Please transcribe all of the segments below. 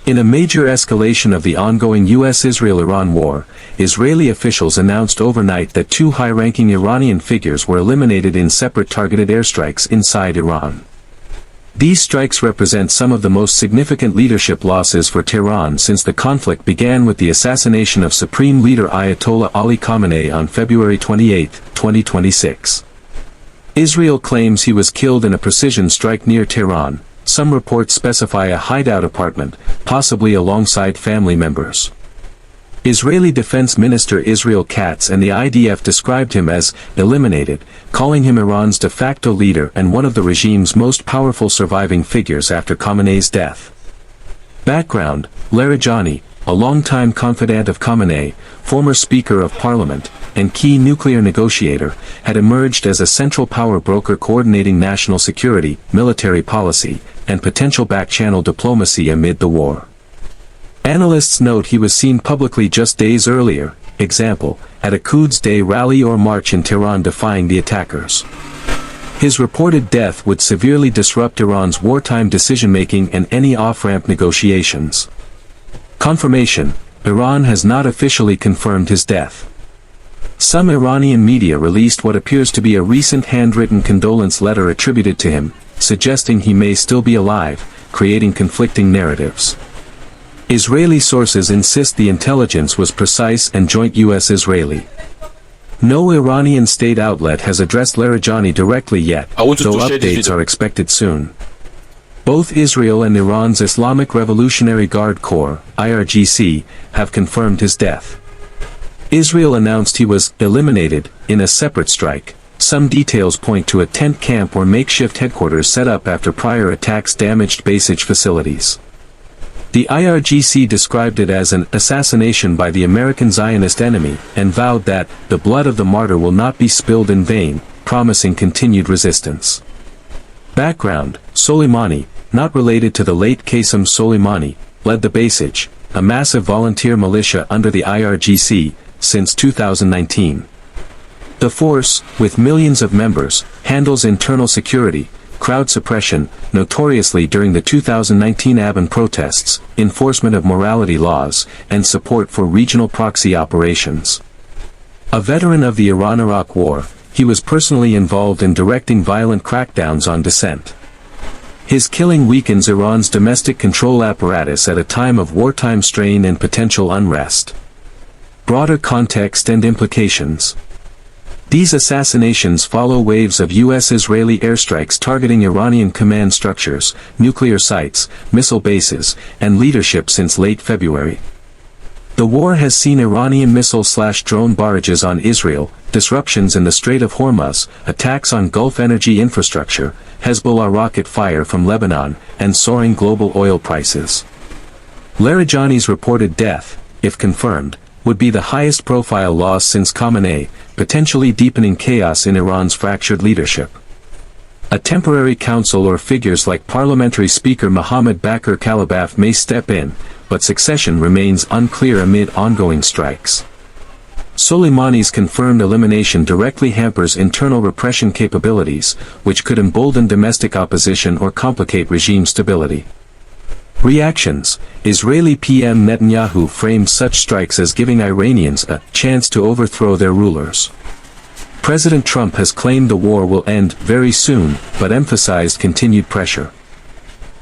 In a major escalation of the ongoing U.S.-Israel-Iran war, Israeli officials announced overnight that two high-ranking Iranian figures were eliminated in separate targeted airstrikes inside Iran. These strikes represent some of the most significant leadership losses for Tehran since the conflict began with the assassination of Supreme Leader Ayatollah Ali Khamenei on February 28, 2026. Israel claims he was killed in a precision strike near Tehran. Some reports specify a hideout apartment, possibly alongside family members. Israeli Defense Minister Israel Katz and the IDF described him as eliminated, calling him Iran's de facto leader and one of the regime's most powerful surviving figures after Khamenei's death. Background: Larijani, a longtime confidant of Khamenei, former Speaker of Parliament, and key nuclear negotiator, had emerged as a central power broker coordinating national security, military policy, and potential back-channel diplomacy amid the war. Analysts note he was seen publicly just days earlier, example, at a Quds Day rally or march in Tehran defying the attackers. His reported death would severely disrupt Iran's wartime decision-making and any off-ramp negotiations. Confirmation: Iran has not officially confirmed his death. Some Iranian media released what appears to be a recent handwritten condolence letter attributed to him, suggesting he may still be alive, creating conflicting narratives. Israeli sources insist the intelligence was precise and joint U.S.-Israeli. No Iranian state outlet has addressed Larijani directly yet, though updates are expected soon. Both Israel and Iran's Islamic Revolutionary Guard Corps, IRGC, have confirmed his death. Israel announced he was eliminated in a separate strike. Some details point to a tent camp or makeshift headquarters set up after prior attacks damaged basic facilities. The IRGC described it as an assassination by the American Zionist enemy, and vowed that the blood of the martyr will not be spilled in vain, promising continued resistance. Background: Soleimani, not related to the late Qasem Soleimani, led the Basij, a massive volunteer militia under the IRGC, since 2019. The force, with millions of members, handles internal security, crowd suppression, notoriously during the 2019 Aban protests, enforcement of morality laws, and support for regional proxy operations. A veteran of the Iran-Iraq War, he was personally involved in directing violent crackdowns on dissent. His killing weakens Iran's domestic control apparatus at a time of wartime strain and potential unrest. Broader context and implications. These assassinations follow waves of U.S.-Israeli airstrikes targeting Iranian command structures, nuclear sites, missile bases, and leadership since late February. The war has seen Iranian missile-drone barrages on Israel, disruptions in the Strait of Hormuz, attacks on Gulf energy infrastructure, Hezbollah rocket fire from Lebanon, and soaring global oil prices. Larijani's reported death, if confirmed, would be the highest profile loss since Khamenei, potentially deepening chaos in Iran's fractured leadership. A temporary council or figures like Parliamentary Speaker Mohammad Bakr Kalibaf may step in, but succession remains unclear amid ongoing strikes. Soleimani's confirmed elimination directly hampers internal repression capabilities, which could embolden domestic opposition or complicate regime stability. Reactions: Israeli PM Netanyahu framed such strikes as giving Iranians a chance to overthrow their rulers. President Trump has claimed the war will end very soon, but emphasized continued pressure.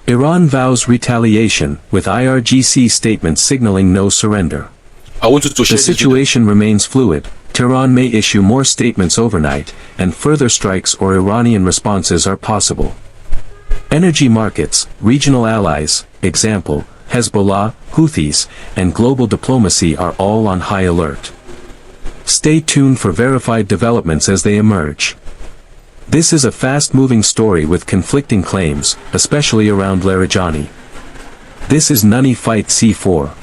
Iran vows retaliation, with IRGC statements signaling no surrender. The situation remains fluid. Tehran may issue more statements overnight, and further strikes or Iranian responses are possible. Energy markets, regional allies, example, Hezbollah, Houthis, and global diplomacy are all on high alert. Stay tuned for verified developments as they emerge. This is a fast-moving story with conflicting claims, especially around Larijani. This is Nunny Fight C4.